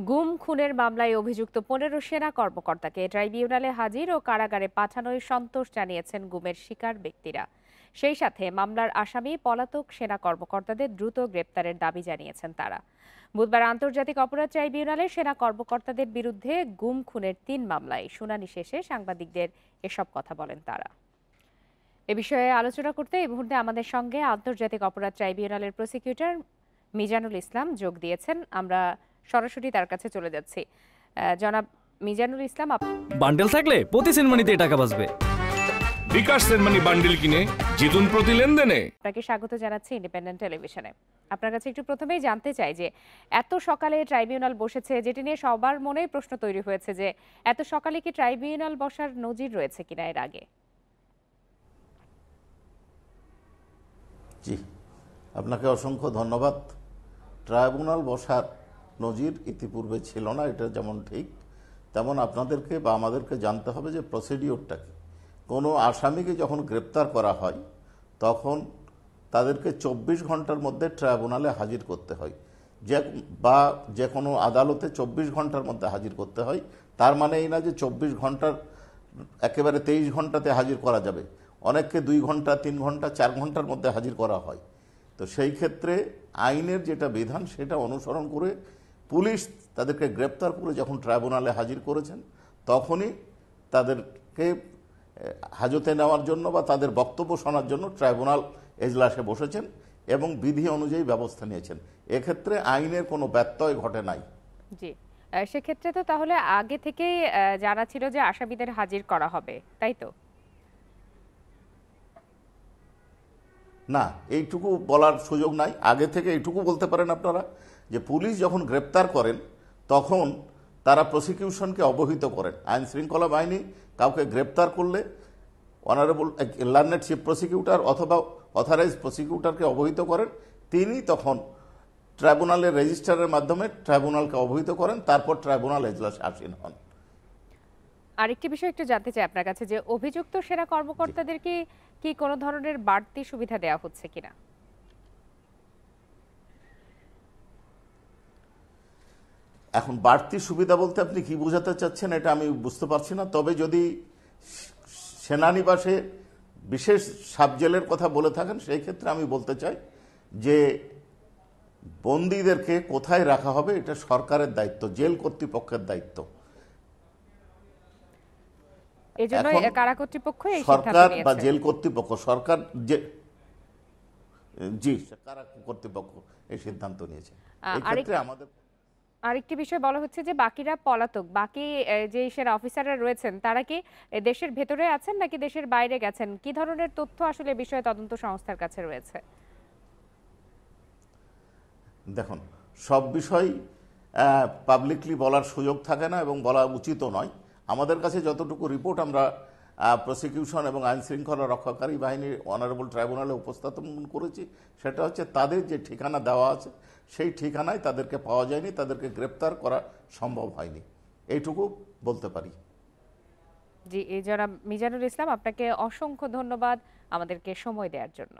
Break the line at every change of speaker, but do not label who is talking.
গুম খুনের মামলায় অভিযুক্ত ১৫ সেনা কর্মকর্তাকে ট্রাইব্যুনালে হাজির ও কারাগারে পাঠানোয় সন্তোষ জানিয়েছেন গুমের শিকার ব্যক্তিরা। সেই সাথে মামলার আসামি পলাতক সেনা কর্মকর্তাদের দ্রুত গ্রেপ্তারের দাবি জানিয়েছেন তারা। বুধবার আন্তর্জাতিক অপরাধ ট্রাইব্যুনালে সেনা কর্মকর্তাদের বিরুদ্ধে গুম খুনের ৩ মামলায় শুনানি শেষে সাংবাদিকদের এসব কথা বলেন তারা। এ বিষয়ে আলোচনা করতে এই মুহূর্তে আমাদের সঙ্গে আন্তর্জাতিক অপরাধ ট্রাইব্যুনালের প্রসিকিউটর মিজানুল ইসলাম যোগ দিয়েছেন। আমরা সরাসরি তার কাছে চলে যাচ্ছি। জনাব মিজানুল ইসলাম,
বান্ডেল থাকলে প্রতি সেনমানিতে টাকা বাঁচবে।
বিকাশ সেনমানি বান্ডেল কিনে জিতুন প্রতি লেনদেনে।
আপনাকে স্বাগত জানাচ্ছি ইন্ডিপেন্ডেন্ট টেলিভিশনে। আপনার কাছে একটু প্রথমেই জানতে চাই যে এত সকালে ট্রাইব্যুনাল বসেছে, যেটি নিয়ে সবার মনেই প্রশ্ন তৈরি হয়েছে যে এত সকালে কি ট্রাইব্যুনাল বসার নজির রয়েছে কিনা এর আগে?
জি, আপনাকে অসংখ্য ধন্যবাদ। ট্রাইব্যুনাল বসার নজির ইতিপূর্বে ছিল না, এটা যেমন ঠিক তেমন আপনাদেরকে বা আমাদেরকে জানতে হবে যে প্রসিডিওরটা কি। কোনো আসামিকে যখন গ্রেপ্তার করা হয় তখন তাদেরকে ২৪ ঘন্টার মধ্যে ট্রাইব্যুনালে হাজির করতে হয়, যে কোনো আদালতে ২৪ ঘন্টার মধ্যে হাজির করতে হয়। তার মানে এই না যে ২৪ ঘন্টার একেবারে ২৩ ঘন্টাতে হাজির করা যাবে, অনেককে ২ ঘন্টা ৩ ঘন্টা ৪ ঘন্টার মধ্যে হাজির করা হয়। তো সেই ক্ষেত্রে আইনের যেটা বিধান সেটা অনুসরণ করে পুলিশ তাদেরকে গ্রেপ্তার করে যখন ট্রাইব্যুনালে হাজির করেছেন তখনই তাদেরকে হাজতে নেওয়ার জন্য বা তাদের বক্তব্য শোনার জন্য ট্রাইব্যুনাল এজলাসে বসেছেন এবং বিধি অনুযায়ী ব্যবস্থা নিয়েছেন। এক্ষেত্রে আইনের কোনো ব্যত্যয় ঘটে নাই।
জি, সেক্ষেত্রে তো তাহলে আগে থেকেই জানা ছিল যে আসামিদের হাজির করা হবে, তাই তো?
না, এইটুকু বলার সুযোগ নাই। আগে থেকে এইটুকু বলতে পারেন আপনারা যে পুলিশ যখন গ্রেপ্তার করেন তখন তারা প্রসিকিউশনকে অবহিত করেন। আইন শৃঙ্খলা বাহিনী কাউকে গ্রেপ্তার করলে অনারেবল লার্নেড চিফ প্রসিকিউটর অথবা অথরাইজ প্রসিকিউটরকে অবহিত করেন, তিনি তখন ট্রাইব্যুনালের রেজিস্ট্রারের মাধ্যমে ট্রাইব্যুনালকে অবহিত করেন, তারপর ট্রাইব্যুনাল এজলাসে আসীন হন।
আরেকটি বিষয় একটু জানতে চাই আপনার কাছে যে অভিযুক্ত সেনা কর্মকর্তাদের কি কোনো ধরনের বাড়তি সুবিধা দেওয়া হচ্ছে কিনা?
এখন বাড়তি সুবিধা বলতে আপনি কি বোঝাতে চাচ্ছেন এটা আমি বুঝতে পারছি না। তবে যদি সেনানিবাসে বিশেষ সাবজেলের কথা বলে থাকেন সেই ক্ষেত্রে আমি বলতে চাই যে বন্দীদেরকে কোথায় রাখা হবে এটা সরকারের দায়িত্ব, জেল কর্তৃপক্ষের দায়িত্ব।
এজন্য কারা কর্তৃপক্ষ এই সিদ্ধান্ত
সরকার
নিয়েছে
বা জেল কর্তৃপক্ষ, সরকার জি কারা কর্তৃপক্ষ এই সিদ্ধান্ত নিয়েছে। এই ক্ষেত্রে আমাদের
আরেকটি বিষয় বলা হচ্ছে যে বাকিরা পলাতক, বাকি যে সেনা অফিসাররা রয়েছেন তারা কি দেশের ভেতরে আছেন নাকি দেশের বাইরে গেছেন? কি ধরনের তথ্য আসলে বিষয়ে তদন্ত সংস্থার কাছে রয়েছে?
দেখুন, সব বিষয় পাবলিকলি বলার সুযোগ থাকে না এবং বলা উচিতও নয়। আমাদের কাছে যতটুকু রিপোর্ট আমরা প্রসিকিউশন এবং আইন শৃঙ্খলা রক্ষাকারী বাহিনীর অনারেবল ট্রাইব্যুনালে উপস্থাপন করেছি সেটা হচ্ছে তাদের যে ঠিকানা দেওয়া আছে সেই ঠিকানায় তাদেরকে পাওয়া যায়নি, তাদেরকে গ্রেপ্তার করা সম্ভব হয়নি, এইটুকু বলতে পারি।
জি, জনাব মিজানুল ইসলাম, আপনাকে অসংখ্য ধন্যবাদ আমাদেরকে সময় দেওয়ার জন্য।